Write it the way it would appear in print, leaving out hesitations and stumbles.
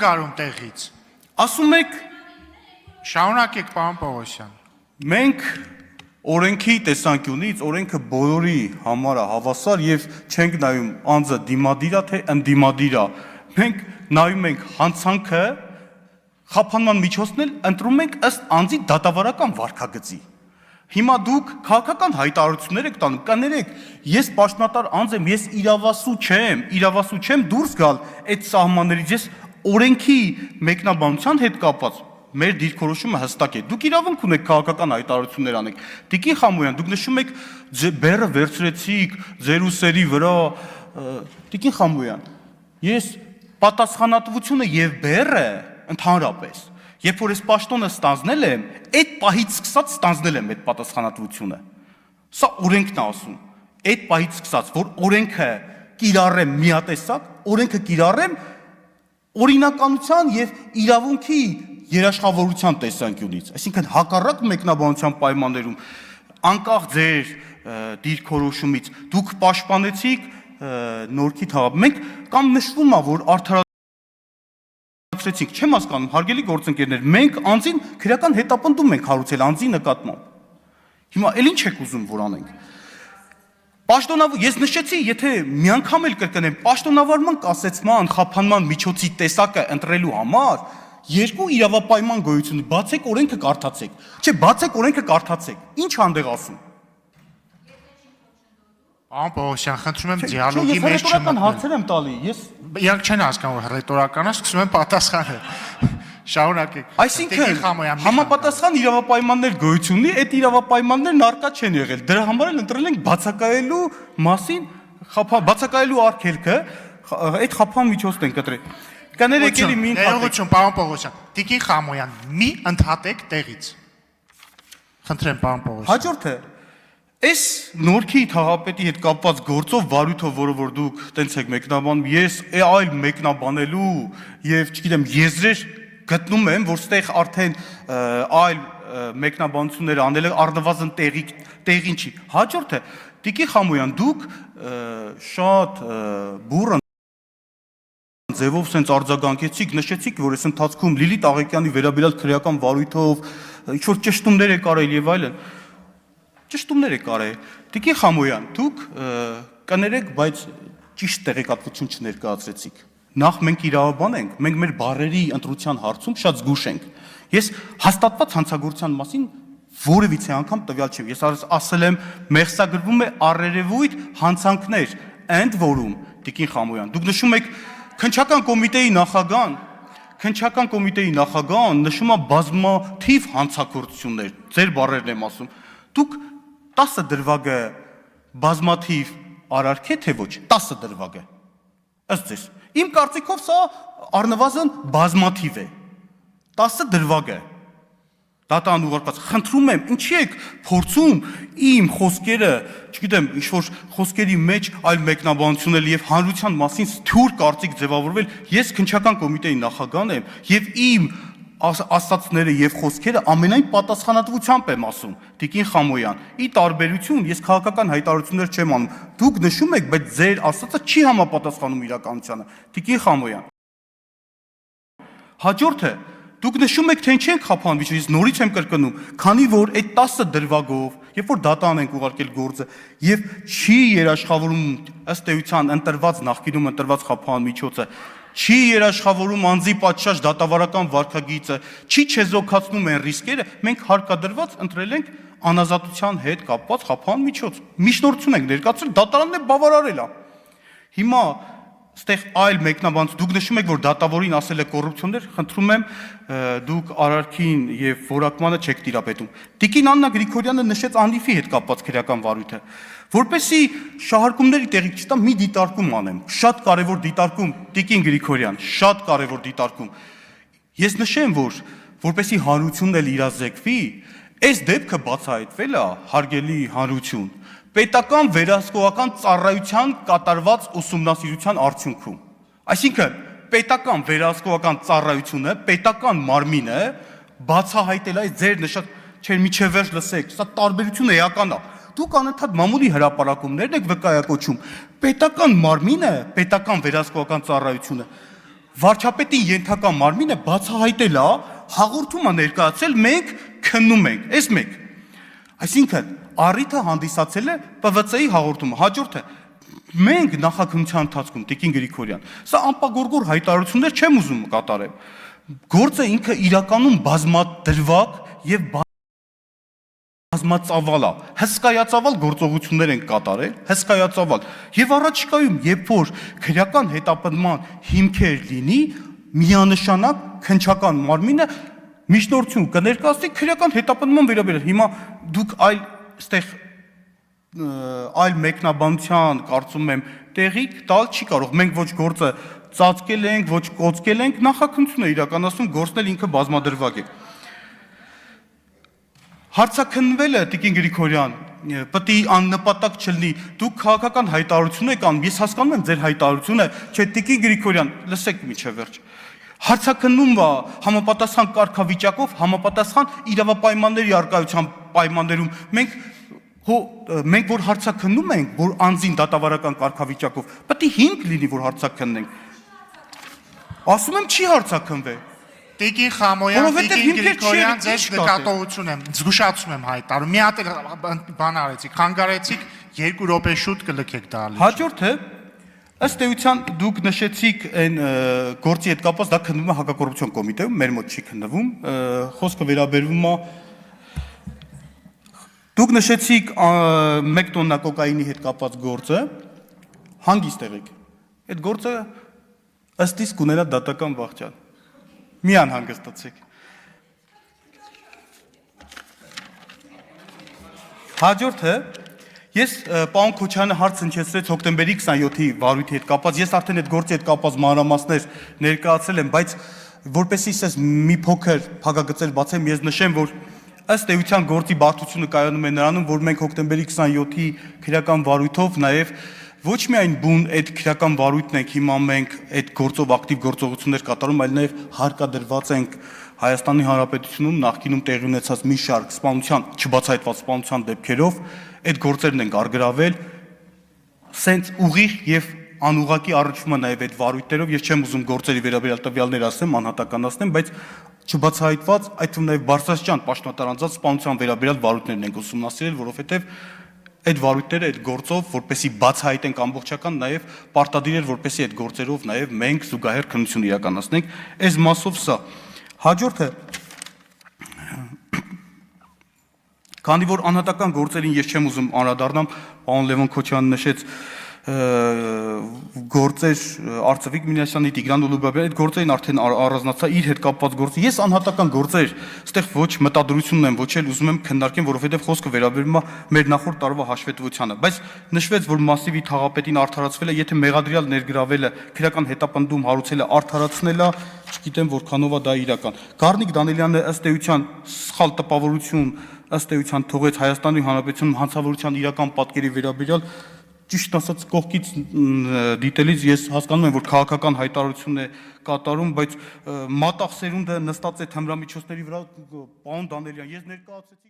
գարում տեղից։ Ասում եք Շարունակեք, պարոն Պողոսյան։ մենք օրենքի տեսանկյունից օրենքը բոլորի համար է հավասար եւ չենք նայում անձը դիմադիր է թե ընդդիմադիր է։ Մենք նայում ենք հանցանքը, խափանման միջոցն էլ ընտրում ենք ըստ անձի դատավարական վարքագծի։ Հիմա դուք քաղաքական հայտարարություններ եք տանում, կներեք, ես պաշտոնատար անձ եմ, ես իրավասու չեմ դուրս գալ այդ սահմաններից, ես օրենքի մեկնաբանության հետ կապված մեր դիրքորոշումը հստակ է։ Դուք իրավունք ունեք քաղաքական հայտարարություններ անեք։ Տիկին Խամոյան, դուք նշում եք բեռը վերցրեցիք ձեր ուսերի վրա։ Տիկին Խամոյան, ես պատասխանատվությունը եւ բեռը ընդհանրապես, երբ որ ես պաշտոնը ստանձնել եմ, այդ պահից սկսած ստանձնել եմ այդ պատասխանատվությունը։ Սա օրենքն է ասում։ Այդ պահից սկսած, որ օրենքը կիրառեմ միատեսակ, օրենքը կիրառեմ օրինականության եւ իրավունքի երաշխավորության տեսանկյունից, այսինքն հակառակ մեկնաբանության պայմաններում, անկախ ձեր դիրքորոշումից, դուք պաշտպանեցիք Նորքի թաղապետին։ Մենք կամ նշվում է, որ արդարացրեցինք, չեմ հասկանում, հարգելի գործընկերներ, մենք անձին քրեական հետապնդում ենք հարուցել անձի նկատմամբ։ Հիմա էլ ինչ եք ուզում որ անենք։ Ես նշեցի, եթե մի անգամ էլ կրկնեմ, պաշտոնավարման կասեցման, խափանման միջոցի տեսակը ընտրելու համար երկու իրավապայման գոյություն, բացեք օրենքը կարդացեք, չէ, բացեք օրենքը կարդացեք, ինչ հանդեղ ասում։ Պարոն Պողոսյան, խնդրում եմ դիալոգի մեջ Ես հռետորական հարցեր եմ տալի, ես իրանք չեն հասկանում, որ հռետորական է, սկսում եմ պատասխանել։ Շարունակեք։ Այսինքն համապատասխան իրավապայմաններ գոյություն ունի, այդ իրավապայմաններն առկա չեն եղել։ Դրա համար էլ ընտրել ենք բացակայելու մասին, բացակայելու արգելքը, այդ խափան միջոցն ենք ընտրել։ Կներեք էլի մի ներողություն, պարոն Պողոսյան։ Տիկին Խամոյան, մի ընդհատեք տեղից։ Խնդրեմ, պարոն Պողոսյան։ Հաջորդը այս Նորքի թաղապետի հետ կապված գործով վարույթով, որը որ դուք տենց եք մեկնաբանում, ես այլ մեկնաբանելու եւ չգիտեմ եզրեր գտնում եմ, որ ստեղ արդեն այլ մեկնաբանություններ անելը առնվազն տեղին չի։ Հաջորդը Տիկին Խամոյան, դուք շատ բուրըն ձևով սենց արձագանքեցիք, նշեցիք, որ այս ընթացքում Լիլիթ Աղեկյանի վերաբերյալ քրեական վարույթով ինչ-որ ճշտումներ եք արել եւ այլն։ Ճշտումներ եք արել։ Տիկին Խամոյան, դուք կներեք, բայց ճիշտ տեղեկատվություն չներկայացրեցիք։ Նախ մենք իրավաբան ենք, մենք մեր բառերի ընտրության հարցում շատ զգուշ ենք։ Ես հաստատված հանցագործության մասին որևիցե անգամ տվյալ չեմ։ Ես ասել եմ, մեղսագրվում է առերևույթ հանցանքներ, ընդ որում, Տիկին Խամոյան, դուք նշում եք Քննչական կոմիտեի նախագահան նշում է բազմաթիվ հանցագործություններ, ձեր բառերն եմ ասում։ Դուք 10 դրվագը բազմաթիվ արարք է, թե ոչ, 10 դրվագը։ Ըստ ձեզ, իմ կարծիքով սա առնվազն բազմաթիվ է։ 10 դրվագը։ Դատան ուղարկված, խնդրում եմ, ինչի եք փորձում իմ խոսքերը, չգիտեմ, ինչ-որ խոսքերի մեջ այլ մեկնաբանություններ եւ հանրության մասին թյուր կարծիք ձևավորվել, ես քննչական կոմիտեի նախագահն եմ եւ իմ ասացները եւ խոսքերը ամենայն պատասխանատվությամբ եմ ասում, Տիկին Խամոյան, ի տարբերություն ես քաղաքական հայտարարություններ չեմ անում, դուք նշում եք, բայց ձեր ասածը չի համապատասխանում իրականությանը, Տիկին Խամոյան։ Հաջորդը դուք նշում եք, թե ինչ ենք խափան միջից, նորից եմ կրկնում, քանի որ այդ 10 դրվագով, երբ որ դատան ենք ուղարկել գործը, եւ չի երաշխավորում ըստ էության ընտրված նախկինում ընտրված խափան միջոցը, չի երաշխավորում անձի պատշաճ դատավարական վարքագիծը, չի չեզոքացնում են ռիսկերը, մենք հարկադրված ընտրել ենք անազատության հետ կապված խափան միջոց։ Միջնորդություն ենք ներկայացրել, դատարանն է բավարարել է։ Հիմա ստեղ այլ մեկնաբանություն, դուք նշում եք, որ դատավորին ասել է կոռուպցիոներ, խնդրում եմ, դուք արարքին եւ որակմանը չեք տիրապետում։ Տիկին Աննա Գրիգորյանը նշեց Անիֆի հետ կապված քրեական վարույթը, որպեսզի շահարկումների տեղիք չտա, մի դիտարկում անեմ, շատ կարևոր դիտարկում, Տիկին Գրիգորյան, շատ կարևոր դիտարկում։ Ես նշեմ, որ որպեսզի հանրությունն էլ իրազեկվի, այս դեպքը բացահայտվել է, հարգելի հանրություն, պետական վերահսկողական ծառայության կատարված ուսումնասիրության արդյունքում։ Այսինքն, պետական վերահսկողական ծառայությունը, պետական մարմինը բացահայտել է ձեր նշած, չէ, միջև վերջ լսեք, սա տարբերությունը էական է։ Դուք անընդհատ մամուլի հրապարակումներն եք վկայակոչում։ Պետական մարմինը, պետական վերահսկողական ծառայությունը վարչապետի ենթակա մարմինը բացահայտել է, հաղորդում է ներկայացել, մենք քննում ենք, այս մեկ։ Այսինքն առիթը հանդիսացել է ՊՎՑ-ի հաղորդումը, հաջորդը մենք նախաքննության ընթացքում Տիկին Գրիգորյան, սա անպագորգոր հայտարարություններ չեմ ուզում կատարել։ Գործը ինքը իրականում բազմադրվակ եւ բազմածավալ է, հսկայածավալ գործողություններ են կատարել, հսկայածավալ։ Եվ առաջիկայում, երբ որ քրեական հետապնդման հիմքեր լինի, միանշանակ քննչական մարմինը միջնորդություն կներկայացնի քրեական հետապնդման վերաբերյալ։ Հիմա դուք այլ մեկնաբանության կարծում եմ տեղիք տալ չի կարող։ Մենք ոչ գործը ծածկել ենք, ոչ կոծկել ենք, նախաքննություն է իրականացնում, գործն էլ ինքը բազմադրվակ է։ Հարցաքննվելը Տիկին Գրիգորյան պետք է աննպատակ չլինի։ Դուք քաղաքական հայտարարություն եք անում, ես հասկանում եմ ձեր հայտարարությունը, չէ, Տիկին Գրիգորյան, լսեք միջև վերջ։ Հարցաքննումը համապատասխան կարգավիճակով, համապատասխան իրավապայմանների առկայության պայմաններում մենք որ հարցաքննում ենք, որ անձին դատավարական կարգավիճակով, պետք է հիմք լինի, որ հարցաքննենք։ Ասում եմ չի հարցաքննվել։ Տիկին Խամոյան, Տիկին Գրիգորյան, ձեր նկատողություն եմ, զգուշացում եմ հայտարարում։ Մի հատ բան արեցիք, խանգարեցիք, 2 րոպե շուտ կլքեք դալի։ Հաջորդը ըստ էության դուք նշեցիք այն գործի հետ կապված, դա քննվում է հակակոռուպցիոն կոմիտեում, մեր մոտ չի քննվում, խոսքը վերաբերվում է դուք նշեցիք 1 տոննա կոկաինի հետ կապված գործը, հանգիստ եղեք։ Այդ գործը ըստ իս կուներա դատական վախճան։ Մի անհանգստացեք։ Հաջորդը ես պարոն Քոչարյանը հարց հնչեցրեց հոկտեմբերի 27-ի վարույթի հետ կապված, ես արդեն այդ գործի հետ կապված մանրամասներ ներկայացրել եմ, բայց որպեսզի ես մի փոքր փակագծեր բացեմ, ես նշեմ, որ ըստ էության գործի բարդությունը կայանում է նրանում, որ մենք հոկտեմբերի 27-ի քրեական վարույթով նաև ոչ միայն բուն այդ քրեական վարույթն ենք հիմա մենք այդ գործով ակտիվ գործողություններ կատարում, այլ նաև հարկադրված ենք Հայաստանի Հանրապետությունում նախկինում տեղի ունեցած մի շարք սպանության, չբացահայտված սպանության դեպքերով այդ գործերն ենք արգրավել, սենց ուղիղ եւ անուղղակի առնչվում է նաև այդ վարույթներով, ես չեմ ուզում գործերի վերաբերյալ տվյալներ ասեմ, անհատականացնեմ, բայց չբացահայտված, այդ թվում նաև Բարսասյան պաշտոնատարանձած սպանության վերաբերյալ վարույթներն ենք ուսումնասիրել, որովհետև այդ վարույթները այդ գործով, որպեսի բացահայտենք ամբողջական, նաև պարտադիր էր, որպեսի այդ գործերով նաև մենք զուգահեռ քննություն իրականացնենք, այս մասով սա։ Հաջորդը, քանի որ անհատական գործերին ես չեմ ուզում անդրադառնամ, պարոն Լևոն Քոչարյանը նշեց գործեր Արծվիկ Մինասյանի, Տիգրան Ուլուբաբյանի, այդ գործերին արդեն առանձնացա իր հետ կապված գործը։ Ես անհատական գործեր, այստեղ ոչ մտադրությունն եմ, ոչ էլ ուզում եմ քննարկեմ, որովհետև խոսքը վերաբերում է մեր նախորդ տարվա հաշվետվությանը, բայց նշվեց, որ մասիվի թաղապետին արդարացվել է, եթե մեղադրյալ ներգրավելը, քրեական հետապնդում հարուցելը արդարացնել է, չգիտեմ որքանով է դա իրական։ Գառնիկ Դանիելյանը ըստ էության սխալ տպավորություն, ըստ էության թողեց Հայաստանի Հանրապետությունում հանցավորության իրական պատկերի վերաբերյալ ճիշտ ասած կողքից դիտելիս ես հասկանում եմ, որ քաղաքական հայտարարություն է կատարում, բայց մատաղ սերունդը նստած է թմրամիջոցների վրա, պարոն Դանիելյան, ես ներկայացեցի